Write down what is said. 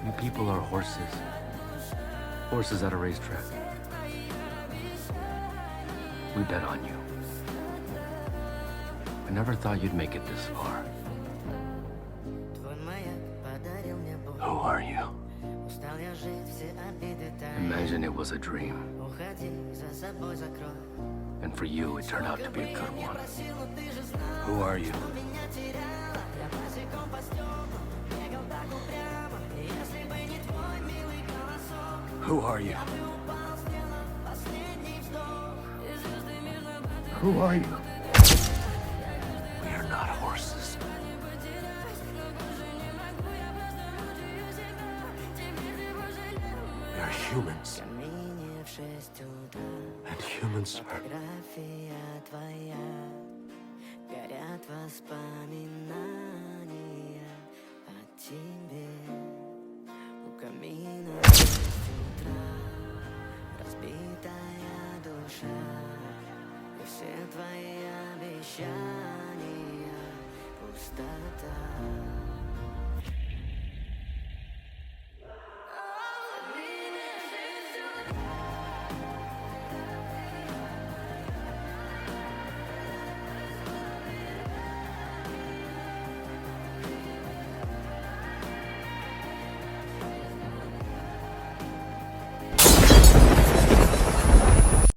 You people are horses. Horses at a racetrack. We bet on you. I never thought you'd make it this far. Who are you? Imagine it was a dream. And for you, it turned out to be a good one. Who are you? Who are you? Who are you? We are not horses. We are humans. And humans are... Горят воспоминания о тебе. У камина в 6 утра разбитая душа. И все твои обещания пустота.